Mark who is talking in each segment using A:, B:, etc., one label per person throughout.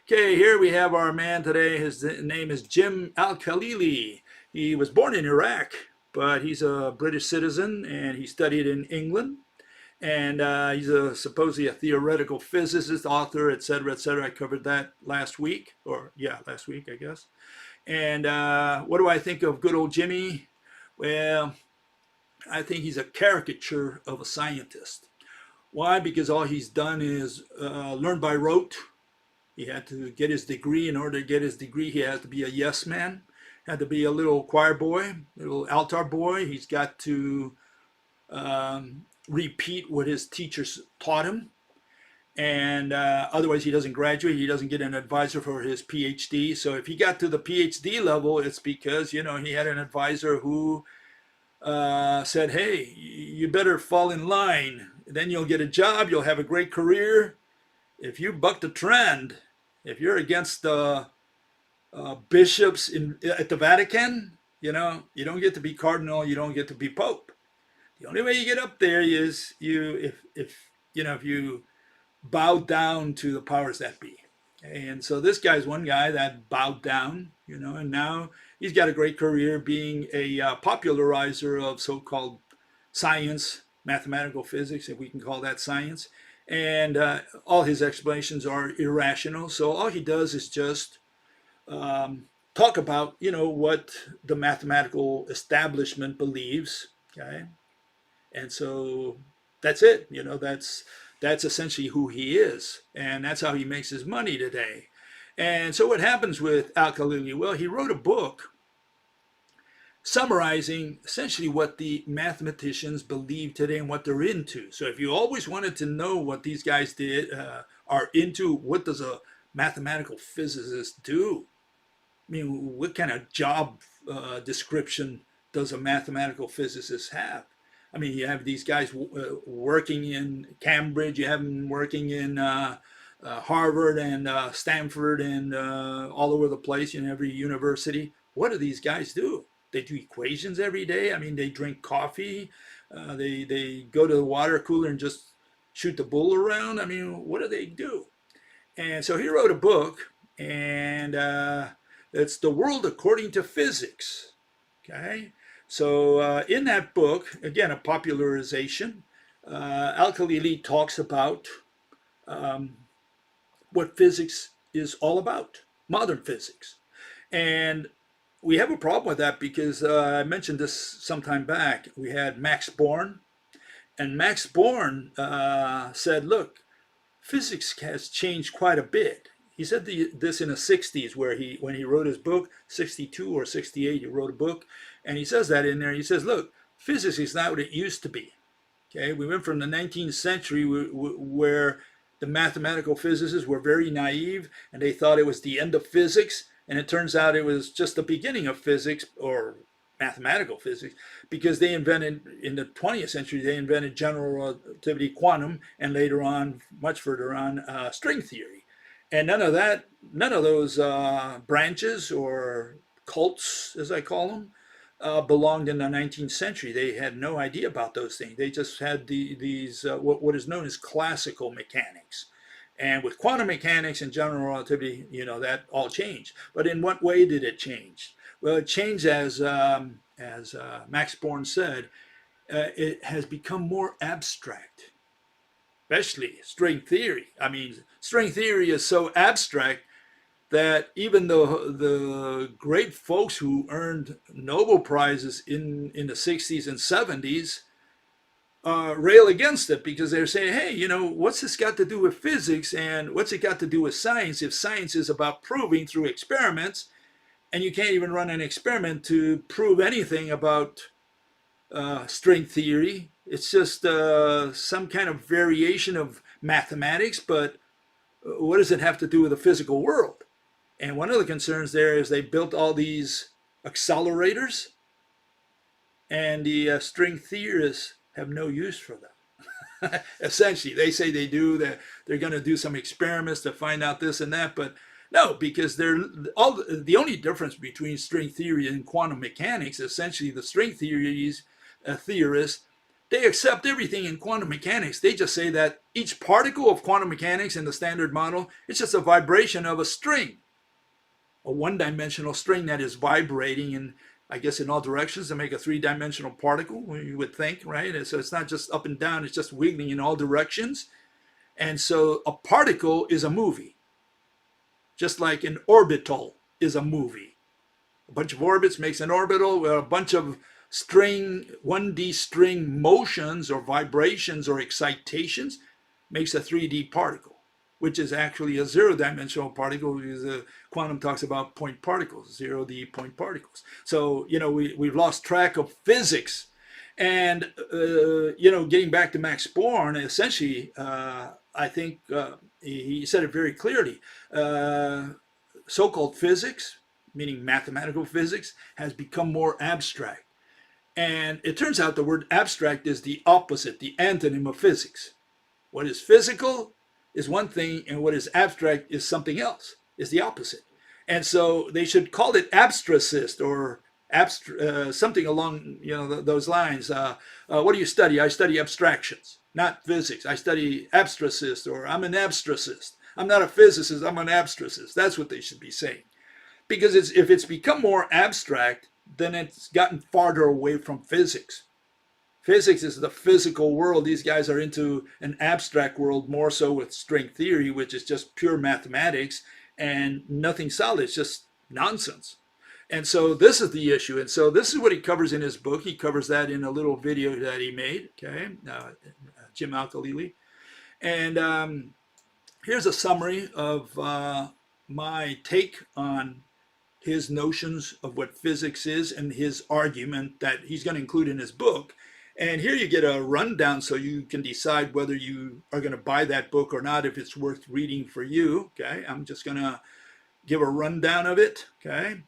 A: Okay, here we have our man today. His name is Jim Al-Khalili. He was born in Iraq, but he's a British citizen and he studied in England. And he's supposedly a theoretical physicist, author, etc., etc. I covered that last week, or yeah, last week, I guess. And what do I think of good old Jimmy? Well, I think he's a caricature of a scientist. Why? Because all he's done is learn by rote. He had to get his degree. In order to get his degree, he had to be a yes man, had to be a little choir boy, little altar boy. He's got to repeat what his teachers taught him. And otherwise, he doesn't graduate. He doesn't get an advisor for his PhD. So if he got to the PhD level, it's because, he had an advisor who said, hey, you better fall in line. Then you'll get a job. You'll have a great career. If you buck the trend, if you're against the bishops at the Vatican, you don't get to be cardinal. You don't get to be pope. The only way you get up there is if you bow down to the powers that be. Okay? And so this guy's one guy that bowed down, and now he's got a great career being a popularizer of so-called science, mathematical physics, if we can call that science. And all his explanations are irrational. So all he does is just talk about, what the mathematical establishment believes. Okay. And so that's it. That's essentially who he is. And that's how he makes his money today. And so what happens with Al-Khalili? Well, he wrote a book summarizing essentially what the mathematicians believe today and what they're into. So if you always wanted to know what these guys are into, what does a mathematical physicist do? I mean, what kind of job description does a mathematical physicist have? I mean, you have these guys working in Cambridge, you have them working in Harvard and Stanford and all over the place in every university. What do these guys do? They do equations every day. I mean, they drink coffee. They go to the water cooler and just shoot the bull around. I mean, what do they do? And so he wrote a book, and it's The World According to Physics. Okay? So in that book, again, a popularization, Al-Khalili talks about what physics is all about, modern physics. And we have a problem with that because I mentioned this some time back. We had Max Born, and Max Born said, look, physics has changed quite a bit. He said this in the 60s when he wrote his book, 62 or 68, he wrote a book. And he says that in there. He says, look, physics is not what it used to be. Okay, we went from the 19th century where the mathematical physicists were very naive and they thought it was the end of physics. And it turns out it was just the beginning of physics or mathematical physics, because they invented, in the 20th century, they invented general relativity, quantum, and later on, much further on, string theory. And none of those branches or cults, as I call them, belonged in the 19th century. They had no idea about those things. They just had these what is known as classical mechanics. And with quantum mechanics and general relativity, that all changed. But in what way did it change? Well, it changed as Max Born said, it has become more abstract, especially string theory. I mean, string theory is so abstract that even the great folks who earned Nobel Prizes in the 60s and 70s rail against it, because they're saying, hey, what's this got to do with physics, and what's it got to do with science if science is about proving through experiments, and you can't even run an experiment to prove anything about string theory. It's just some kind of variation of mathematics, but what does it have to do with the physical world? And one of the concerns there is they built all these accelerators, and the string theorists have no use for them. Essentially, they say they do, that they're going to do some experiments to find out this and that, but no, because the only difference between string theory and quantum mechanics, essentially the string theories, theorists They accept everything in quantum mechanics. They just say that each particle of quantum mechanics in the standard model is just a vibration of a string, a one-dimensional string that is vibrating in, I guess, in all directions to make a three-dimensional particle, you would think, right? And so it's not just up and down, it's just wiggling in all directions. And so a particle is a movie, just like an orbital is a movie. A bunch of orbits makes an orbital, where a bunch of string, 1D string motions or vibrations or excitations makes a 3D particle, which is actually a zero-dimensional particle, because quantum talks about point particles, 0D point particles. So, we've lost track of physics. And, getting back to Max Born, essentially, I think he said it very clearly. So-called physics, meaning mathematical physics, has become more abstract. And it turns out the word abstract is the opposite, the antonym of physics. What is physical is one thing, and what is abstract is something else, is the opposite. And so they should call it abstracist or something along those lines. What do you study? I study abstractions, not physics. I study abstracist, or I'm an abstracist. I'm not a physicist, I'm an abstracist. That's what they should be saying. Because if it's become more abstract, then it's gotten farther away from physics. Physics is the physical world. These guys are into an abstract world, more so with string theory, which is just pure mathematics and nothing solid. It's just nonsense. And so this is the issue. And so this is what he covers in his book. He covers that in a little video that he made, okay, Jim Al-Khalili. And here's a summary of my take on his notions of what physics is and his argument that he's going to include in his book. And here you get a rundown so you can decide whether you are going to buy that book or not, if it's worth reading for you. Okay, I'm just going to give a rundown of it. Okay,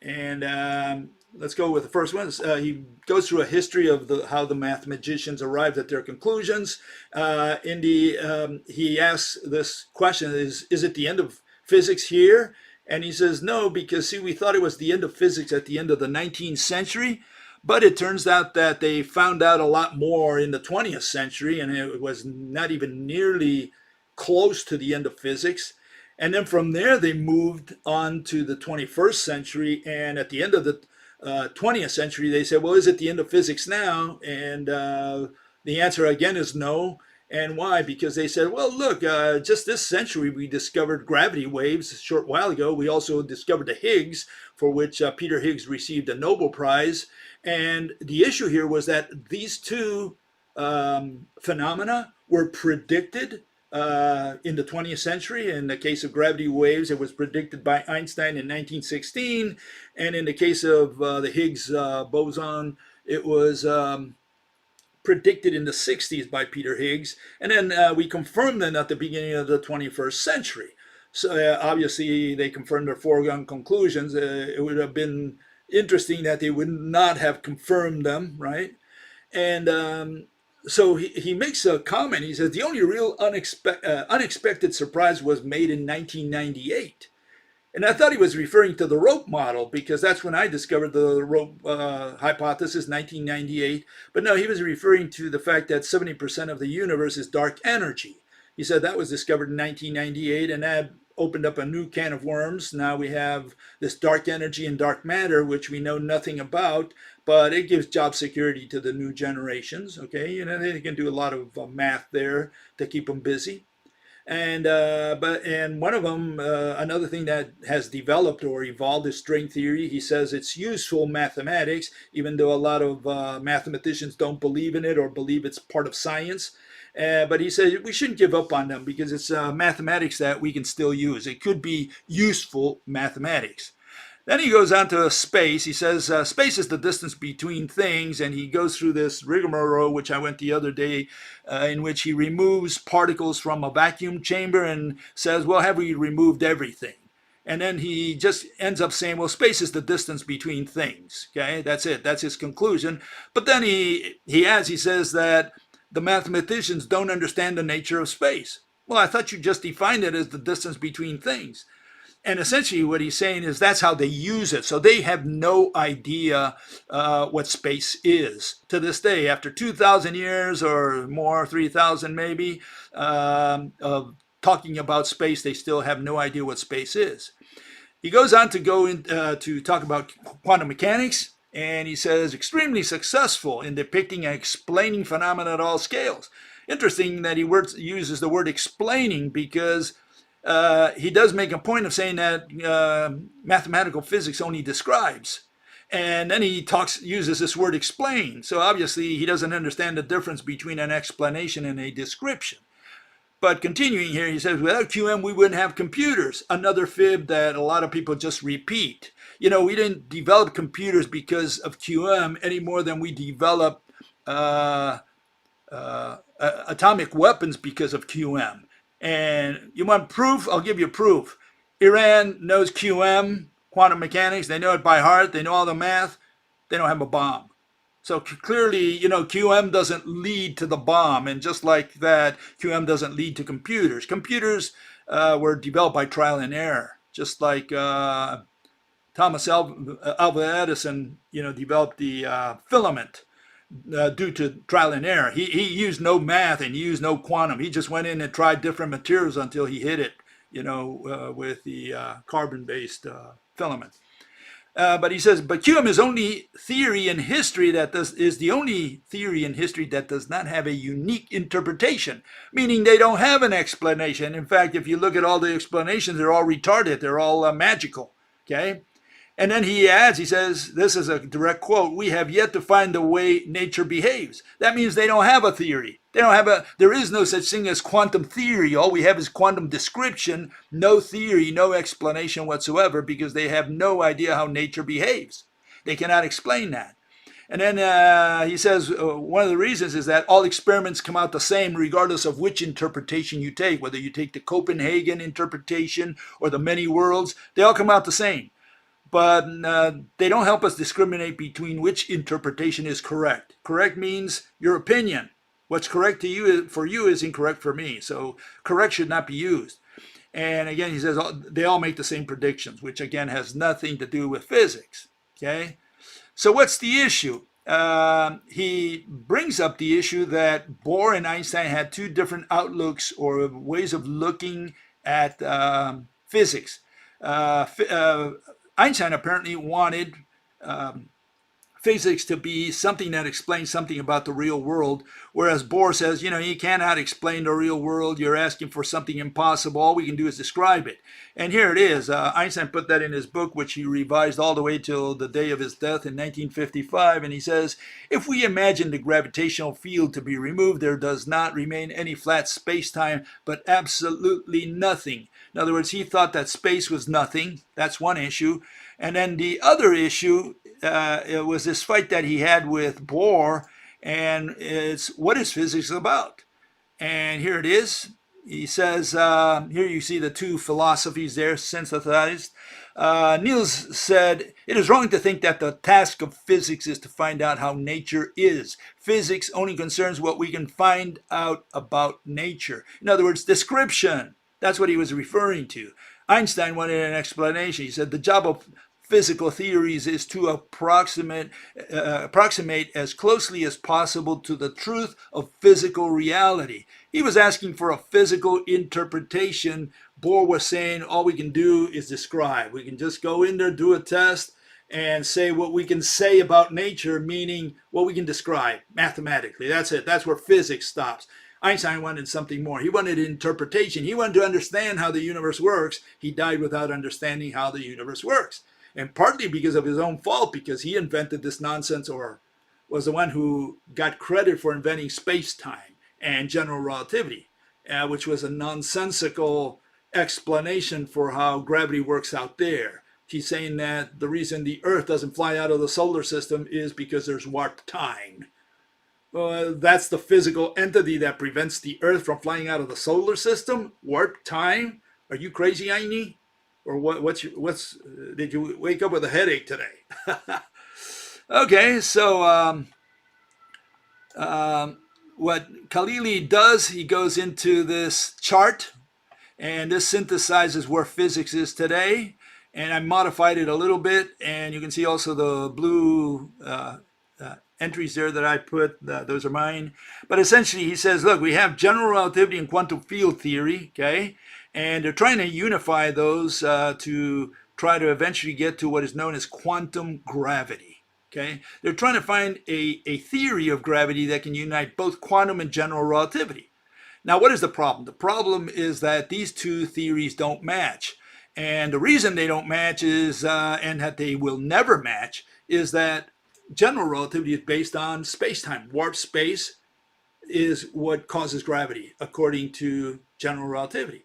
A: and let's go with the first one. He goes through a history of how the mathematicians arrived at their conclusions. He asks this question: Is it the end of physics here? And he says, no, because see, we thought it was the end of physics at the end of the 19th century, but it turns out that they found out a lot more in the 20th century, and it was not even nearly close to the end of physics. And then from there, they moved on to the 21st century, and at the end of the 20th century, they said, well, is it the end of physics now? And the answer again is no. And why? Because they said, well, look, just this century we discovered gravity waves a short while ago. We also discovered the Higgs, for which Peter Higgs received a Nobel Prize. And the issue here was that these two phenomena were predicted in the 20th century. In the case of gravity waves, it was predicted by Einstein in 1916. And in the case of the Higgs boson, it was predicted in the 60s by Peter Higgs, and then we confirmed them at the beginning of the 21st century. So obviously they confirmed their foregone conclusions. It would have been interesting that they would not have confirmed them, right? And so he makes a comment. He says the only real unexpected surprise was made in 1998. And I thought he was referring to the rope model, because that's when I discovered the rope hypothesis, 1998. But no, he was referring to the fact that 70% of the universe is dark energy. He said that was discovered in 1998, and that opened up a new can of worms. Now we have this dark energy and dark matter, which we know nothing about, but it gives job security to the new generations. Okay, they can do a lot of math there to keep them busy. And one of them, another thing that has developed or evolved is string theory. He says it's useful mathematics, even though a lot of mathematicians don't believe in it or believe it's part of science. But he says we shouldn't give up on them, because it's mathematics that we can still use. It could be useful mathematics. Then he goes on to space. He says space is the distance between things, and he goes through this rigmarole, which I went the other day, in which he removes particles from a vacuum chamber and says, well, have we removed everything? And then he just ends up saying, well, space is the distance between things. Okay, that's it. That's his conclusion. But then he says that the mathematicians don't understand the nature of space. Well, I thought you just defined it as the distance between things. And essentially what he's saying is that's how they use it. So they have no idea what space is to this day. After 2,000 years or more, 3,000 maybe, of talking about space, they still have no idea what space is. He goes on to to talk about quantum mechanics, and he says, extremely successful in depicting and explaining phenomena at all scales. Interesting that he uses the word explaining, because he does make a point of saying that mathematical physics only describes. And then he uses this word explain. So obviously he doesn't understand the difference between an explanation and a description. But continuing here, he says, without QM, we wouldn't have computers. Another fib that a lot of people just repeat. You know, we didn't develop computers because of QM any more than we develop atomic weapons because of QM. And you want proof? I'll give you proof. Iran knows QM, quantum mechanics. They know it by heart. They know all the math. They don't have a bomb. So clearly, you know, QM doesn't lead to the bomb. And just like that, QM doesn't lead to computers. Computers were developed by trial and error. Just like Thomas Alva Edison, you know, developed the filament due to trial and error. He used no math and he used no quantum. He just went in and tried different materials until he hit it, you know, with the carbon-based filament. But he says, but QM is only theory in history is the only theory in history that does not have a unique interpretation, meaning they don't have an explanation. In fact, if you look at all the explanations, they're all retarded. They're all magical. Okay. And then he adds, he says, this is a direct quote, we have yet to find the way nature behaves. That means they don't have a theory. There is no such thing as quantum theory. All we have is quantum description, no theory, no explanation whatsoever, because they have no idea how nature behaves. They cannot explain that. And then he says, one of the reasons is that all experiments come out the same regardless of which interpretation you take, whether you take the Copenhagen interpretation or the many worlds, they all come out the same. But they don't help us discriminate between which interpretation is correct. Correct means your opinion. What's correct to you for you is incorrect for me. So correct should not be used. And again, he says they all make the same predictions, which again has nothing to do with physics. Okay. So what's the issue? He brings up the issue that Bohr and Einstein had two different outlooks or ways of looking at physics. Einstein apparently wanted physics to be something that explains something about the real world, whereas Bohr says, you know, you cannot explain the real world. You're asking for something impossible. All we can do is describe it. And here it is. Einstein put that in his book, which he revised all the way till the day of his death in 1955. And he says, if we imagine the gravitational field to be removed, there does not remain any flat space-time, but absolutely nothing. In other words, he thought that space was nothing. That's one issue. And then the other issue it was this fight that he had with Bohr, and it's what is physics about? And here it is. He says, here you see the two philosophies there synthesized. Niels said, it is wrong to think that the task of physics is to find out how nature is. Physics only concerns what we can find out about nature. In other words, description. That's what he was referring to. Einstein wanted an explanation. He said the job of physical theories is to approximate as closely as possible to the truth of physical reality. He was asking for a physical interpretation. Bohr was saying all we can do is describe. We can just go in there, do a test, and say what we can say about nature, meaning what we can describe mathematically. That's it. That's where physics stops. Einstein wanted something more. He wanted interpretation. He wanted to understand how the universe works. He died without understanding how the universe works. And partly because of his own fault, because he invented this nonsense, or was the one who got credit for inventing space-time and general relativity, which was a nonsensical explanation for how gravity works out there. He's saying that the reason the Earth doesn't fly out of the solar system is because there's warp time. Well, that's the physical entity that prevents the Earth from flying out of the solar system? Warp time? Are you crazy, Aini? Or did you wake up with a headache today? Okay, so what Khalili does, he goes into this chart, And this synthesizes where physics is today. And I modified it a little bit, and you can see also the blue entries there that I put. Those are mine. But essentially, he says, look, we have general relativity and quantum field theory, okay? And they're trying to unify those to try to eventually get to what is known as quantum gravity, okay? They're trying to find a theory of gravity that can unite both quantum and general relativity. Now, what is the problem? The problem is that these two theories don't match. And the reason they don't match is, and that they will never match, is that general relativity is based on space-time. Warp space is what causes gravity, according to general relativity.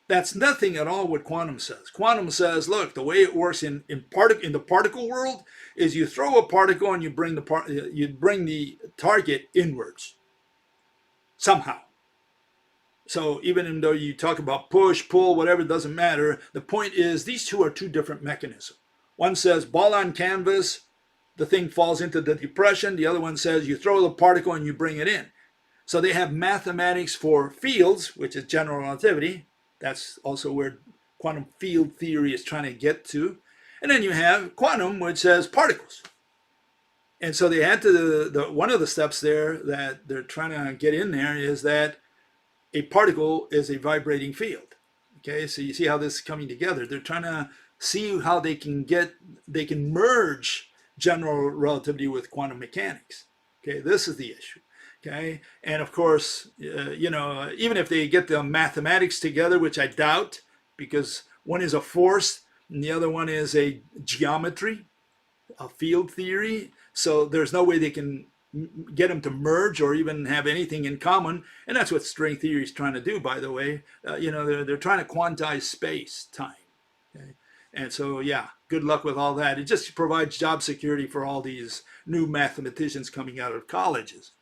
A: That's nothing at all what quantum says. Quantum says, look, the way it works in the particle world is you throw a particle and you bring the target inwards somehow. So even though you talk about push, pull, whatever, it doesn't matter. The point is these two are two different mechanisms. One says ball on canvas, the thing falls into the depression. The other one says you throw the particle and you bring it in. So they have mathematics for fields, which is general relativity. That's also where quantum field theory is trying to get to. And then you have quantum, which says particles. And so they had to, one of the steps there that they're trying to get in there is that a particle is a vibrating field. Okay, so you see how this is coming together. They're trying to see how they can merge general relativity with quantum mechanics. Okay, this is the issue. Okay, and of course, even if they get the mathematics together, which I doubt, because one is a force and the other one is a geometry, a field theory. So there's no way they can get them to merge or even have anything in common. And that's what string theory is trying to do, by the way. They're trying to quantize space, time. Okay? And so, yeah, good luck with all that. It just provides job security for all these new mathematicians coming out of colleges.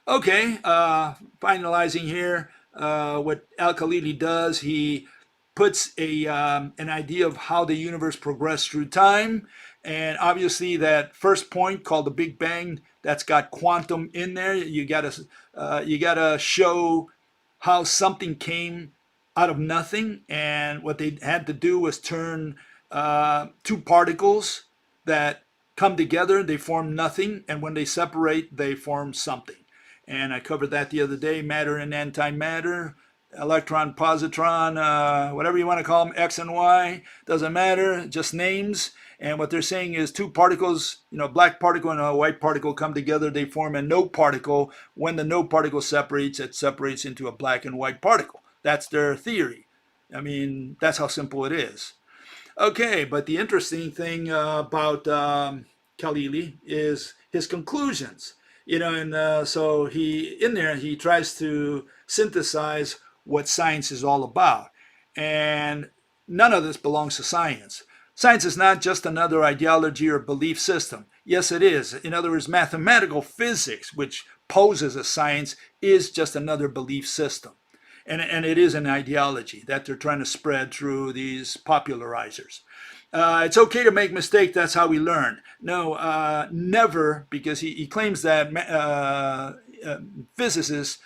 A: Okay, finalizing here, what Al-Khalili does, he puts an idea of how the universe progressed through time. And obviously that first point called the Big Bang, that's got quantum in there. You gotta show how something came out of nothing. And what they had to do was turn two particles that come together, they form nothing, and when they separate, they form something. And I covered that the other day, matter and antimatter, electron, positron, whatever you want to call them, X and Y, doesn't matter, just names. And what they're saying is two particles, black particle and a white particle come together, they form a no particle. When the no particle separates, it separates into a black and white particle. That's their theory. I mean, that's how simple it is. Okay, but the interesting thing about Khalili is his conclusions. So he tries to synthesize what science is all about. And none of this belongs to science. Science is not just another ideology or belief system. Yes, it is. In other words, mathematical physics, which poses as science, is just another belief system. And it is an ideology that they're trying to spread through these popularizers. It's okay to make mistakes, that's how we learn. No, never, because he claims that physicists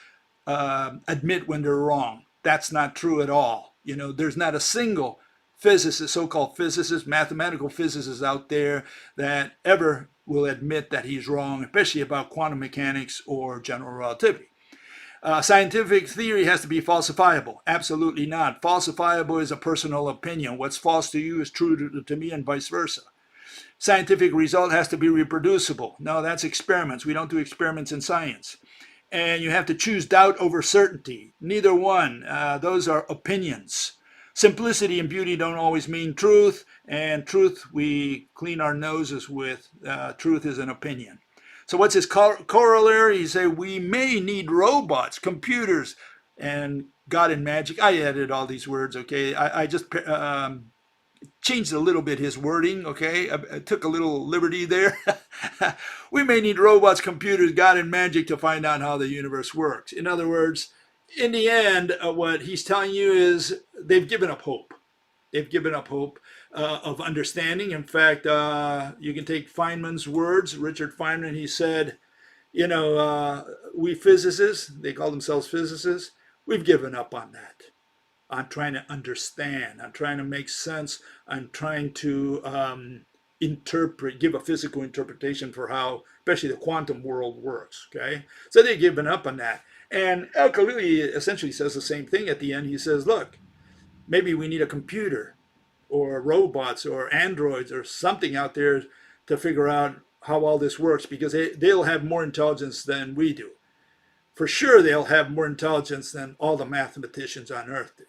A: admit when they're wrong. That's not true at all. There's not a single physicist, so-called physicist, mathematical physicist out there that ever will admit that he's wrong, especially about quantum mechanics or general relativity. Scientific theory has to be falsifiable. Absolutely not. Falsifiable is a personal opinion. What's false to you is true to me and vice versa. Scientific result has to be reproducible. No, that's experiments. We don't do experiments in science. And you have to choose doubt over certainty. Neither one. Those are opinions. Simplicity and beauty don't always mean truth. And truth, we clean our noses with. Truth is an opinion. So what's his corollary? He said, we may need robots, computers, and God and magic. I added all these words, okay? I just changed a little bit his wording, okay? I took a little liberty there. We may need robots, computers, God and magic to find out how the universe works. In other words, in the end, what he's telling you is they've given up hope. They've given up hope of understanding. In fact, you can take Feynman's words. Richard Feynman, he said, we physicists, they call themselves physicists, We've given up on that. I'm trying to understand. I'm trying to make sense. I'm trying to interpret, give a physical interpretation for how, especially the quantum world works. Okay, so they've given up on that. And Al-Khalili essentially says the same thing at the end. He says, look, maybe we need a computer or robots or androids or something out there to figure out how all this works, because they'll have more intelligence than we do. For sure, they'll have more intelligence than all the mathematicians on Earth do.